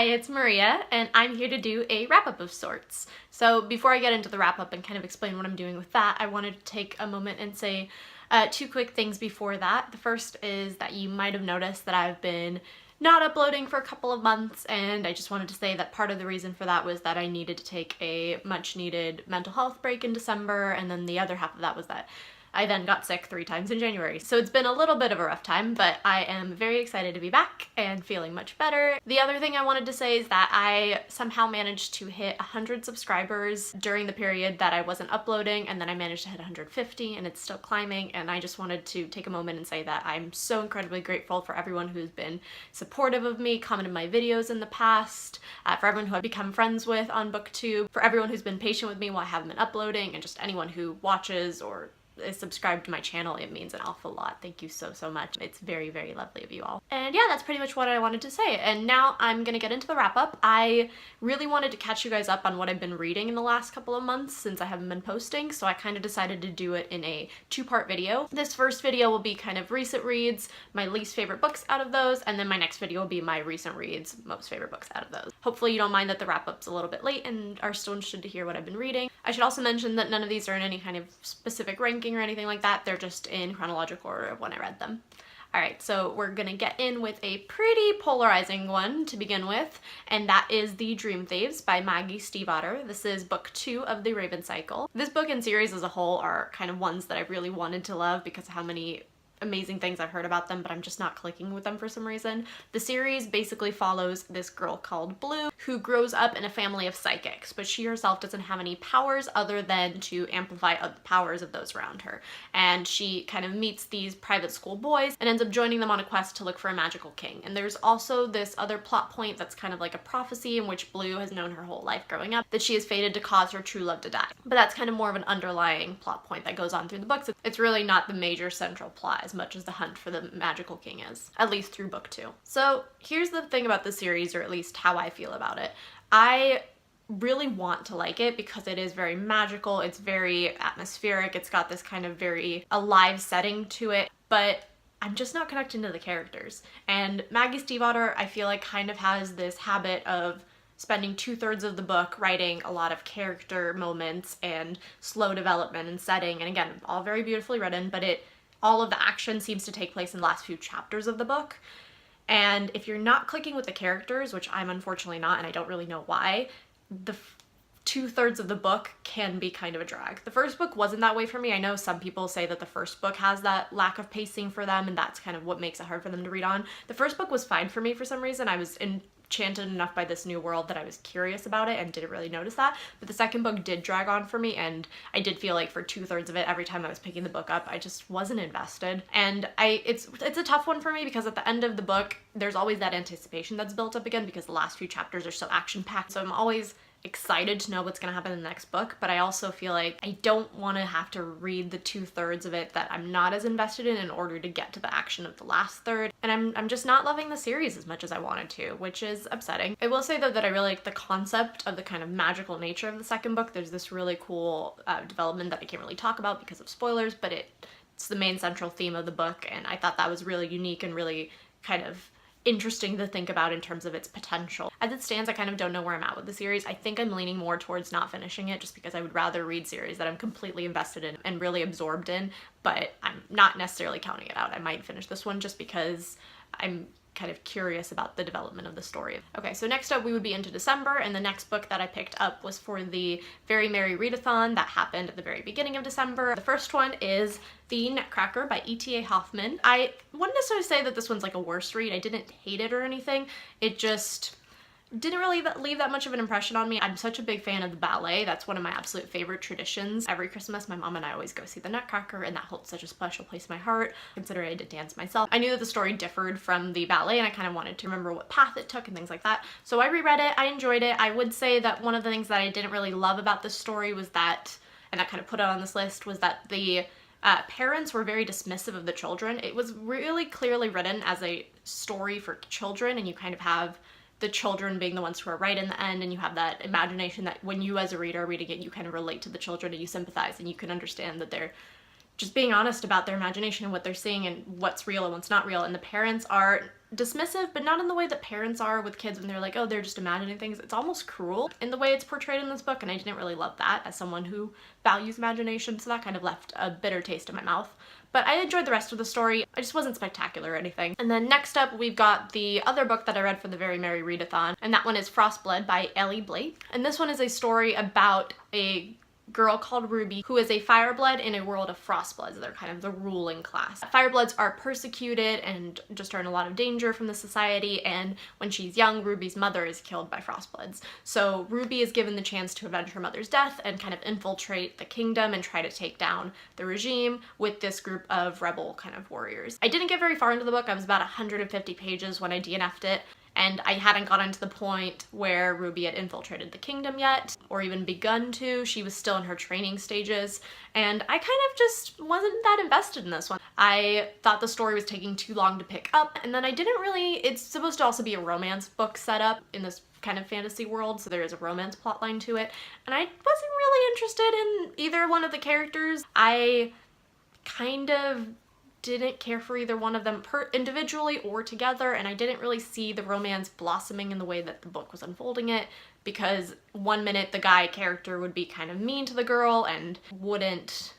Hi, it's Maria, and I'm here to do a wrap-up of sorts. So before I get into the wrap-up and kind of explain what I'm doing with that, I wanted to take a moment and say two quick things before that. The first is that you might have noticed that I've been not uploading for a couple of months, and I just wanted to say that part of the reason for that was that I needed to take a much-needed mental health break in December, and then the other half of that was that I then got sick 3 times in January. So it's been a little bit of a rough time, but I am very excited to be back and feeling much better. The other thing I wanted to say is that I somehow managed to hit 100 subscribers during the period that I wasn't uploading, and then I managed to hit 150 and it's still climbing, and I just wanted to take a moment and say that I'm so incredibly grateful for everyone who's been supportive of me, commented my videos in the past, for everyone who I've become friends with on BookTube, for everyone who's been patient with me while I haven't been uploading, and just anyone who watches or is subscribed to my channel. It means an awful lot. Thank you so much. It's very lovely of you all. And yeah, that's pretty much what I wanted to say. And now I'm gonna get into the wrap up. I really wanted to catch you guys up on what I've been reading in the last couple of months since I haven't been posting, so I kind of decided to do it in a 2-part video. This first video will be kind of recent reads, my least favorite books out of those, and then my next video will be my recent reads, most favorite books out of those. Hopefully you don't mind that the wrap up's a little bit late and are still interested to hear what I've been reading. I should also mention that none of these are in any kind of specific ranking or anything like that. They're just in chronological order of when I read them. Alright, so we're gonna get in with a pretty polarizing one to begin with, and that is the Dream Thieves by Maggie Stiefvater. This is book 2 of the Raven Cycle. This book and series as a whole are kind of ones that I really wanted to love because of how many amazing things I've heard about them, but I'm just not clicking with them for some reason. The series basically follows this girl called Blue who grows up in a family of psychics, but she herself doesn't have any powers other than to amplify the powers of those around her. And she kind of meets these private school boys and ends up joining them on a quest to look for a magical king. And there's also this other plot point that's kind of like a prophecy in which Blue has known her whole life growing up that she is fated to cause her true love to die. But that's kind of more of an underlying plot point that goes on through the books. It's really not the major central plot as much as the hunt for the magical king is, at least through book 2. So here's the thing about the series, or at least how I feel about it. I really want to like it because it is very magical, it's very atmospheric, it's got this kind of very alive setting to it, but I'm just not connecting to the characters. And Maggie Stiefvater, I feel like, kind of has this habit of spending 2/3 of the book writing a lot of character moments and slow development and setting, and again, all very beautifully written, but all of the action seems to take place in the last few chapters of the book. And if you're not clicking with the characters, which I'm unfortunately not, and I don't really know why, the 2/3 of the book can be kind of a drag. The first book wasn't that way for me. I know some people say that the first book has that lack of pacing for them, and that's kind of what makes it hard for them to read on. The first book was fine for me for some reason. I was enchanted enough by this new world that I was curious about it and didn't really notice that, but the second book did drag on for me, and I did feel like for 2/3 of it, every time I was picking the book up, I just wasn't invested. And it's a tough one for me because at the end of the book, there's always that anticipation that's built up again because the last few chapters are so action-packed, so I'm always excited to know what's gonna happen in the next book, but I also feel like I don't want to have to read the 2/3 of it that I'm not as invested in order to get to the action of the last third, and I'm just not loving the series as much as I wanted to, which is upsetting. I will say though that I really like the concept of the kind of magical nature of the second book. There's this really cool development that I can't really talk about because of spoilers, but it's the main central theme of the book, and I thought that was really unique and really kind of interesting to think about in terms of its potential. As it stands, I kind of don't know where I'm at with the series. I think I'm leaning more towards not finishing it just because I would rather read series that I'm completely invested in and really absorbed in, but I'm not necessarily counting it out. I might finish this one just because I'm kind of curious about the development of the story. Okay, so next up we would be into December, and the next book that I picked up was for the Very Merry Readathon that happened at the very beginning of December. The first one is The Nutcracker by E.T.A. Hoffman. I wouldn't necessarily say that this one's like a worst read. I didn't hate it or anything. It just didn't really leave that much of an impression on me. I'm such a big fan of the ballet. That's one of my absolute favorite traditions. Every Christmas, my mom and I always go see the Nutcracker, and that holds such a special place in my heart, considering I did dance myself. I knew that the story differed from the ballet, and I kind of wanted to remember what path it took and things like that. So I reread it, I enjoyed it. I would say that one of the things that I didn't really love about this story was that, and that kind of put it on this list, was that the parents were very dismissive of the children. It was really clearly written as a story for children, and you kind of have the children being the ones who are right in the end, and you have that imagination that when you as a reader are reading it, you kind of relate to the children and you sympathize and you can understand that they're just being honest about their imagination and what they're seeing and what's real and what's not real. And the parents are dismissive, but not in the way that parents are with kids when they're like, oh, they're just imagining things. It's almost cruel in the way it's portrayed in this book, and I didn't really love that as someone who values imagination, so that kind of left a bitter taste in my mouth. But I enjoyed the rest of the story. I just wasn't spectacular or anything. And then next up, we've got the other book that I read for the Very Merry Readathon, and that one is Frostblood by Ellie Blake. And this one is a story about a girl called Ruby who is a fireblood in a world of frostbloods. They're kind of the ruling class. Firebloods are persecuted and just are in a lot of danger from the society, and when she's young, Ruby's mother is killed by frostbloods. So Ruby is given the chance to avenge her mother's death and kind of infiltrate the kingdom and try to take down the regime with this group of rebel kind of warriors. I didn't get very far into the book. I was about 150 pages when I DNF'd it, and I hadn't gotten to the point where Ruby had infiltrated the kingdom yet, or even begun to. She was still in her training stages, and I kind of just wasn't that invested in this one. I thought the story was taking too long to pick up, and then I didn't really— it's supposed to also be a romance book setup in this kind of fantasy world, so there is a romance plotline to it, and I wasn't really interested in either one of the characters. I kind of didn't care for either one of them individually or together, and I didn't really see the romance blossoming in the way that the book was unfolding it, because one minute the guy character would be kind of mean to the girl and wouldn't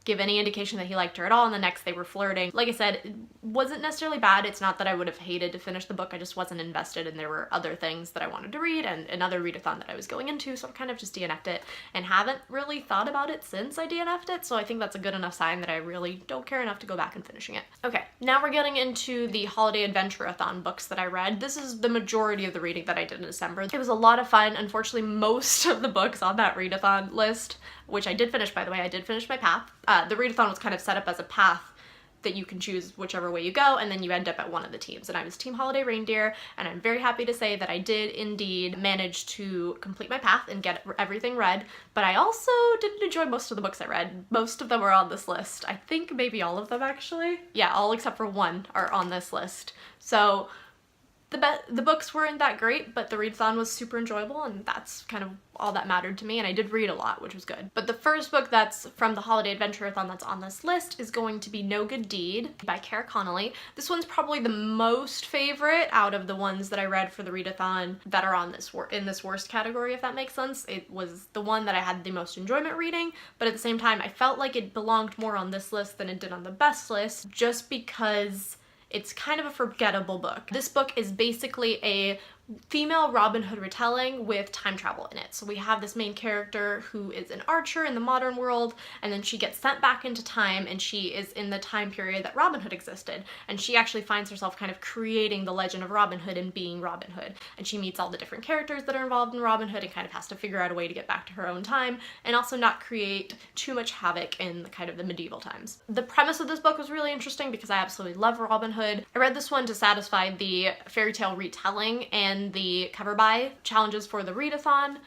give any indication that he liked her at all, and the next they were flirting. Like I said, it wasn't necessarily bad. It's not that I would have hated to finish the book, I just wasn't invested, and there were other things that I wanted to read and another readathon that I was going into, so I kind of just DNF'd it and haven't really thought about it since I DNF'd it, so I think that's a good enough sign that I really don't care enough to go back and finishing it. Okay, now we're getting into the Holiday Adventure-a-thon books that I read. This is the majority of the reading that I did in December. It was a lot of fun. Unfortunately, most of the books on that readathon list, which I did finish, by the way, I did finish my path. The readathon was kind of set up as a path that you can choose whichever way you go, and then you end up at one of the teams. And I was Team Holiday Reindeer, and I'm very happy to say that I did indeed manage to complete my path and get everything read, but I also didn't enjoy most of the books I read. Most of them are on this list. I think maybe all of them, actually. Yeah, all except for one are on this list. So the books weren't that great, but the readathon was super enjoyable, and that's kind of all that mattered to me, and I did read a lot, which was good. But the first book that's from the Holiday Adventure-a-thon that's on this list is going to be No Good Deed by Cara Connolly. This one's probably the most favorite out of the ones that I read for the readathon that are on this in this worst category, if that makes sense. It was the one that I had the most enjoyment reading, but at the same time, I felt like it belonged more on this list than it did on the best list, just because it's kind of a forgettable book. This book is basically a female Robin Hood retelling with time travel in it. So we have this main character who is an archer in the modern world, and then she gets sent back into time, and she is in the time period that Robin Hood existed, and she actually finds herself kind of creating the legend of Robin Hood and being Robin Hood, and she meets all the different characters that are involved in Robin Hood and kind of has to figure out a way to get back to her own time and also not create too much havoc in the kind of the medieval times. The premise of this book was really interesting because I absolutely love Robin Hood. I read this one to satisfy the fairy tale retelling and the cover buy challenges for the readathon,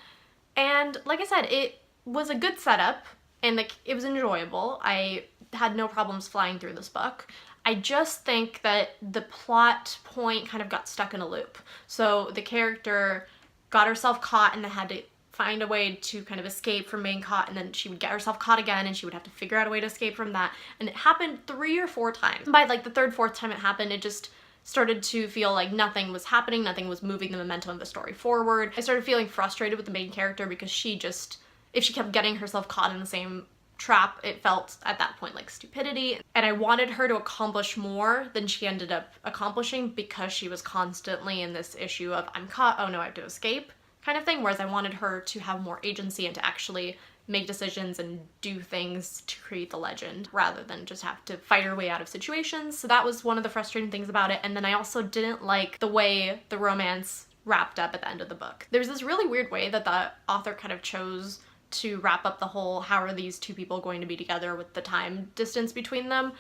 and like I said, it was a good setup and it was enjoyable. I had no problems flying through this book. I just think that the plot point kind of got stuck in a loop. So the character got herself caught and then had to find a way to kind of escape from being caught, and then she would get herself caught again and she would have to figure out a way to escape from that, and it happened 3 or 4 times. By like the 3rd, 4th time it happened, it just started to feel like nothing was happening, nothing was moving the momentum of the story forward. I started feeling frustrated with the main character because she just, if she kept getting herself caught in the same trap, it felt at that point like stupidity, and I wanted her to accomplish more than she ended up accomplishing because she was constantly in this issue of I'm caught, oh no, I have to escape kind of thing, whereas I wanted her to have more agency and to actually make decisions and do things to create the legend rather than just have to fight her way out of situations. So that was one of the frustrating things about it. And then I also didn't like the way the romance wrapped up at the end of the book. There's this really weird way that the author kind of chose to wrap up the whole how are these two people going to be together with the time distance between them,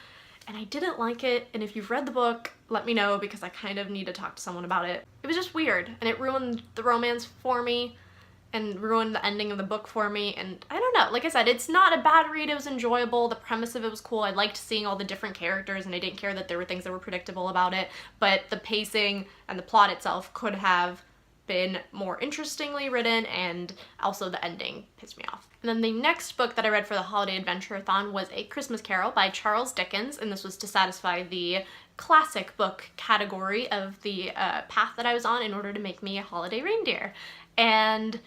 and I didn't like it. And if you've read the book, let me know because I kind of need to talk to someone about it. It was just weird, and it ruined the romance for me and ruined the ending of the book for me, and I don't know. Like I said, it's not a bad read, it was enjoyable, the premise of it was cool, I liked seeing all the different characters, and I didn't care that there were things that were predictable about it, but the pacing and the plot itself could have been more interestingly written, and also the ending pissed me off. And then the next book that I read for the Holiday Adventure-a-thon was A Christmas Carol by Charles Dickens, and this was to satisfy the classic book category of the path that I was on in order to make me a holiday reindeer. And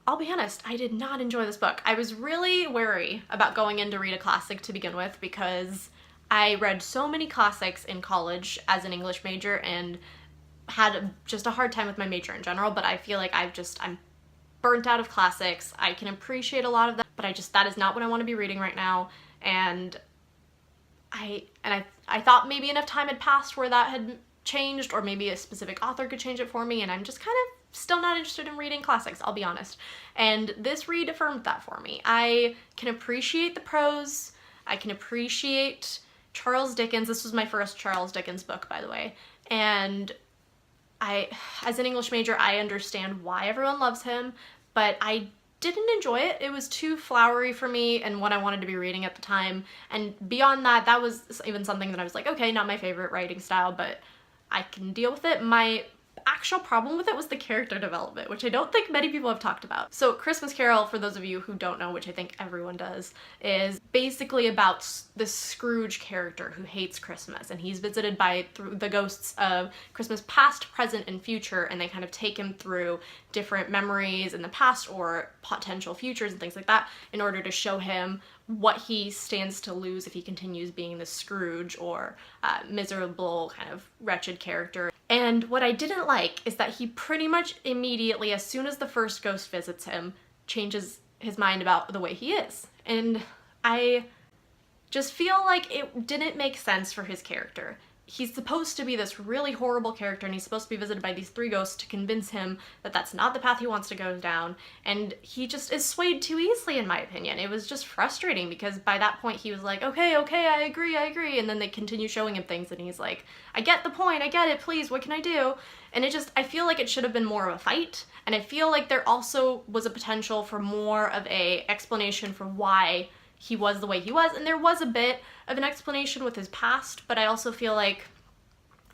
I'll be honest, I did not enjoy this book. I was really wary about going in to read a classic to begin with because I read so many classics in college as an English major and had just a hard time with my major in general, but I feel like I'm burnt out of classics. I can appreciate a lot of them, but that is not what I want to be reading right now. And I thought maybe enough time had passed where that had changed, or maybe a specific author could change it for me, and I'm just kind of still not interested in reading classics, I'll be honest. And this read affirmed that for me. I can appreciate the prose, I can appreciate Charles Dickens. This was my first Charles Dickens book, by the way, and as an English major, I understand why everyone loves him, but I didn't enjoy it. It was too flowery for me and what I wanted to be reading at the time. And beyond that, that was even something that I was like, okay, not my favorite writing style, but I can deal with it. My actual problem with it was the character development, which I don't think many people have talked about. So Christmas Carol, for those of you who don't know, which I think everyone does, is basically about this Scrooge character who hates Christmas, and he's visited by the ghosts of Christmas past, present, and future, and they kind of take him through different memories in the past or potential futures and things like that in order to show him what he stands to lose if he continues being this Scrooge or miserable, kind of wretched character. And what I didn't like is that he pretty much immediately, as soon as the first ghost visits him, changes his mind about the way he is. And I just feel like it didn't make sense for his character. He's supposed to be this really horrible character, and he's supposed to be visited by these three ghosts to convince him that that's not the path he wants to go down, and he just is swayed too easily, in my opinion. It was just frustrating because by that point he was like, okay, I agree, and then they continue showing him things and he's like, I get the point, I get it, please, what can I do? And I feel like it should have been more of a fight, and I feel like there also was a potential for more of a explanation for why he was the way he was, and there was a bit of an explanation with his past, but I also feel like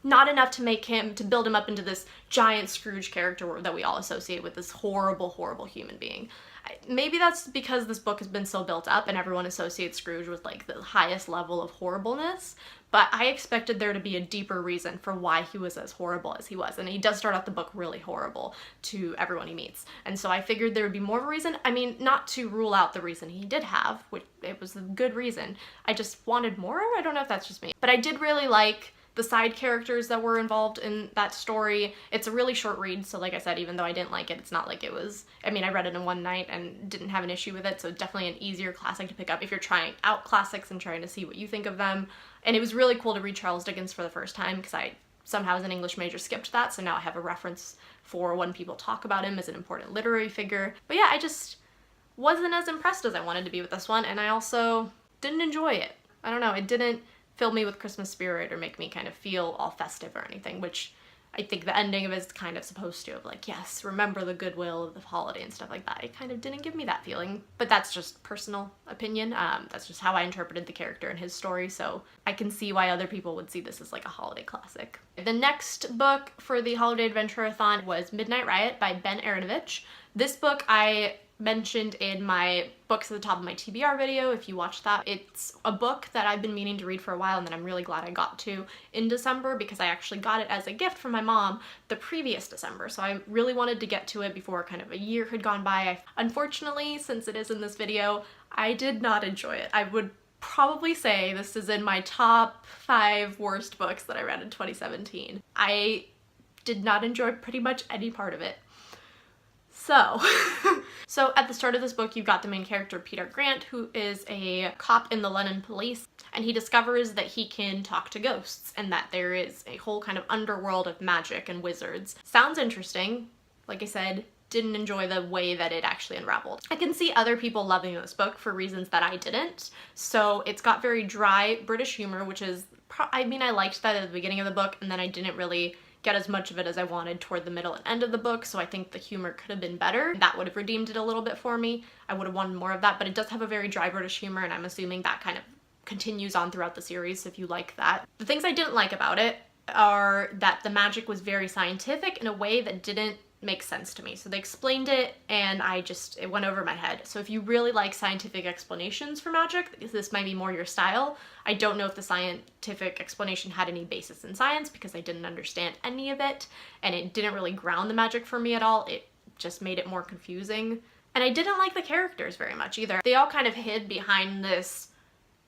not enough to build him up into this giant Scrooge character that we all associate with this horrible, horrible human being. Maybe that's because this book has been so built up and everyone associates Scrooge with like the highest level of horribleness, but I expected there to be a deeper reason for why he was as horrible as he was, and he does start out the book really horrible to everyone he meets, and so I figured there would be more of a reason. I mean, not to rule out the reason he did have, which it was a good reason, I just wanted more. I don't know if that's just me, but I did really like the side characters that were involved in that story. It's a really short read, so like I said, even though I didn't like it, it's not like it was, I mean, I read it in one night and didn't have an issue with it, so definitely an easier classic to pick up if you're trying out classics and trying to see what you think of them. And it was really cool to read Charles Dickens for the first time because I somehow as an English major skipped that, so now I have a reference for when people talk about him as an important literary figure. But yeah, I just wasn't as impressed as I wanted to be with this one, and I also didn't enjoy it. I don't know, it didn't fill me with Christmas spirit or make me kind of feel all festive or anything, which I think the ending of it is kind of supposed to, of like, yes, remember the goodwill of the holiday and stuff like that. It kind of didn't give me that feeling, but that's just personal opinion. That's just how I interpreted the character and his story, so I can see why other people would see this as like a holiday classic. The next book for the Holiday Adventure-a-thon was Midnight Riot by Ben Aronovich. This book I mentioned in my books at the top of my TBR video, if you watched that. It's a book that I've been meaning to read for a while and that I'm really glad I got to in December because I actually got it as a gift from my mom the previous December, so I really wanted to get to it before kind of a year had gone by. Unfortunately, since it is in this video, I did not enjoy it. I would probably say this is in my top 5 worst books that I read in 2017. I did not enjoy pretty much any part of it. So at the start of this book, you've got the main character, Peter Grant, who is a cop in the London police, and he discovers that he can talk to ghosts and that there is a whole kind of underworld of magic and wizards. Sounds interesting. Like I said, didn't enjoy the way that it actually unraveled. I can see other people loving this book for reasons that I didn't. So it's got very dry British humor, which is, I mean, I liked that at the beginning of the book, and then I didn't really get as much of it as I wanted toward the middle and end of the book, so I think the humor could have been better. That would have redeemed it a little bit for me. I would have wanted more of that, but it does have a very dry British humor, and I'm assuming that kind of continues on throughout the series if you like that. The things I didn't like about it are that the magic was very scientific in a way that didn't make sense to me. So they explained it and it went over my head. So if you really like scientific explanations for magic, this might be more your style. I don't know if the scientific explanation had any basis in science because I didn't understand any of it, and it didn't really ground the magic for me at all. It just made it more confusing. And I didn't like the characters very much either. They all kind of hid behind this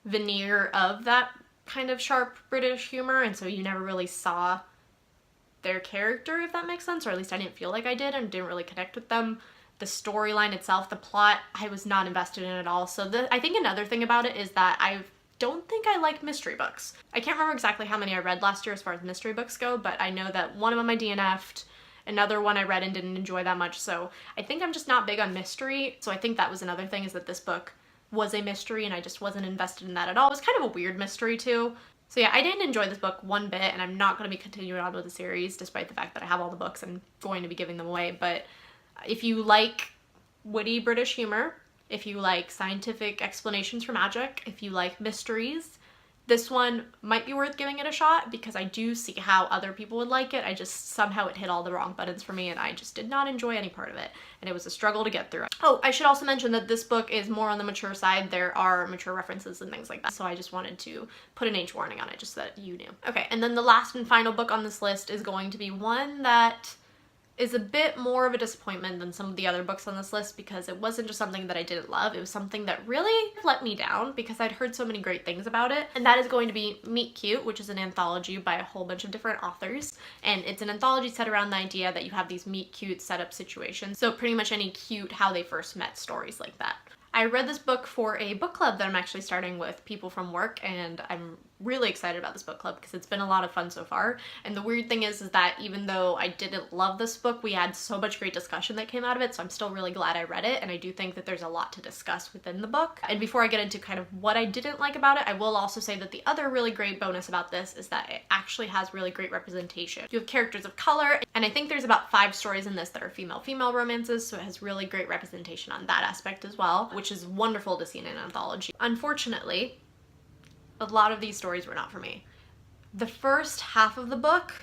veneer of that kind of sharp British humor, and so you never really saw their character, if that makes sense, or at least I didn't feel like I did and didn't really connect with them. The storyline itself, the plot, I was not invested in at all. So I think another thing about it is that I don't think I like mystery books. I can't remember exactly how many I read last year as far as mystery books go, but I know that one of them I DNF'd, another one I read and didn't enjoy that much, so I think I'm just not big on mystery. So I think that was another thing, is that this book was a mystery and I just wasn't invested in that at all. It was kind of a weird mystery too. So yeah, I didn't enjoy this book one bit, and I'm not going to be continuing on with the series despite the fact that I have all the books and going to be giving them away. But if you like witty British humor, if you like scientific explanations for magic, if you like mysteries, this one might be worth giving it a shot, because I do see how other people would like it. I just, somehow it hit all the wrong buttons for me and I just did not enjoy any part of it. And it was a struggle to get through it. Oh, I should also mention that this book is more on the mature side. There are mature references and things like that. So I just wanted to put an age warning on it just so that you knew. Okay, and then the last and final book on this list is going to be one that is a bit more of a disappointment than some of the other books on this list, because it wasn't just something that I didn't love, it was something that really let me down because I'd heard so many great things about it. And that is going to be Meetcute, which is an anthology by a whole bunch of different authors. And it's an anthology set around the idea that you have these meet cute setup situations. So pretty much any cute how they first met stories like that. I read this book for a book club that I'm actually starting with people from work, and I'm really excited about this book club because it's been a lot of fun so far. And the weird thing is that even though I didn't love this book, we had so much great discussion that came out of it, so I'm still really glad I read it, and I do think that there's a lot to discuss within the book. And before I get into kind of what I didn't like about it, I will also say that the other really great bonus about this is that it actually has really great representation. You have characters of color, and I think there's about 5 stories in this that are female-female romances, so it has really great representation on that aspect as well, which is wonderful to see in an anthology. Unfortunately, a lot of these stories were not for me. The first half of the book,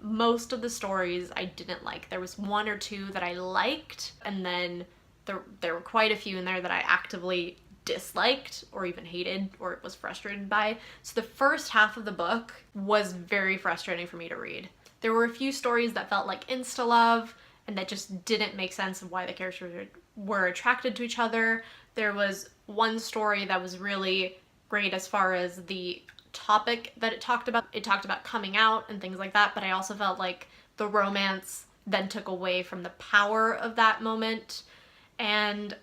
most of the stories I didn't like. There was 1 or 2 that I liked, and then there were quite a few in there that I actively disliked or even hated or was frustrated by. So the first half of the book was very frustrating for me to read. There were a few stories that felt like insta-love and that just didn't make sense of why the characters were attracted to each other. There was one story that was really great as far as the topic that it talked about. It talked about coming out and things like that, but I also felt like the romance then took away from the power of that moment. And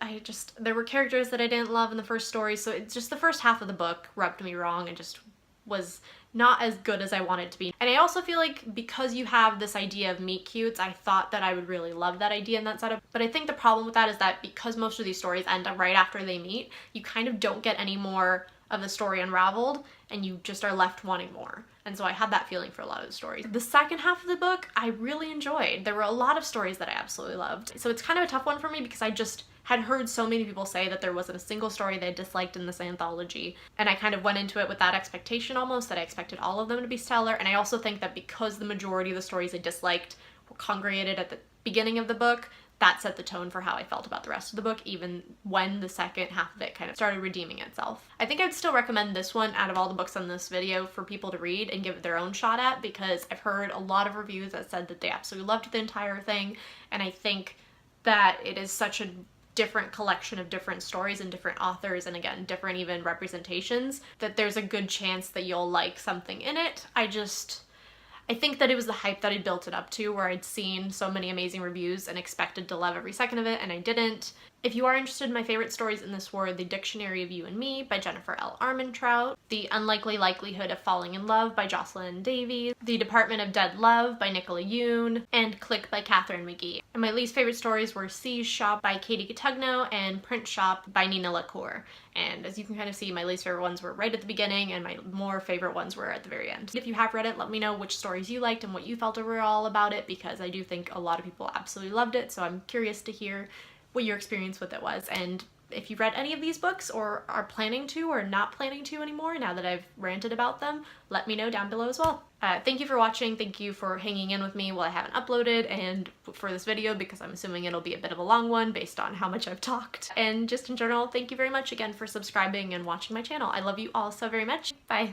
there were characters that I didn't love in the first story, so it's just the first half of the book rubbed me wrong and just was not as good as I wanted it to be. And I also feel like because you have this idea of meet cutes, I thought that I would really love that idea in that setup. But I think the problem with that is that because most of these stories end up right after they meet, you kind of don't get any more of the story unraveled, and you just are left wanting more. And so I had that feeling for a lot of the stories. The second half of the book, I really enjoyed. There were a lot of stories that I absolutely loved. So it's kind of a tough one for me because I just had heard so many people say that there wasn't a single story they disliked in this anthology. And I kind of went into it with that expectation almost, that I expected all of them to be stellar. And I also think that because the majority of the stories I disliked were congregated at the beginning of the book, that set the tone for how I felt about the rest of the book, even when the second half of it kind of started redeeming itself. I think I'd still recommend this one out of all the books on this video for people to read and give it their own shot at, because I've heard a lot of reviews that said that they absolutely loved the entire thing, and I think that it is such a different collection of different stories and different authors, and again, different even representations, that there's a good chance that you'll like something in it. I think that it was the hype that I built it up to, where I'd seen so many amazing reviews and expected to love every second of it, and I didn't. If you are interested in my favorite stories in this were The Dictionary of You and Me by Jennifer L. Armentrout, The Unlikely Likelihood of Falling in Love by Jocelyn Davies, The Department of Dead Love by Nicola Yoon, and Click by Catherine McGee. And my least favorite stories were C's Shop by Katie Cotugno and Print Shop by Nina LaCour. And as you can kind of see, my least favorite ones were right at the beginning and my more favorite ones were at the very end. If you have read it, let me know which stories you liked and what you felt overall about it, because I do think a lot of people absolutely loved it, so I'm curious to hear what your experience with it was. And If you read any of these books or are planning to or not planning to anymore now that I've ranted about them, let me know down below as well. Thank you for watching. Thank you for hanging in with me while I haven't uploaded and for this video, because I'm assuming it'll be a bit of a long one based on how much I've talked. And just in general, thank you very much again for subscribing and watching my channel. I love you all so very much. Bye.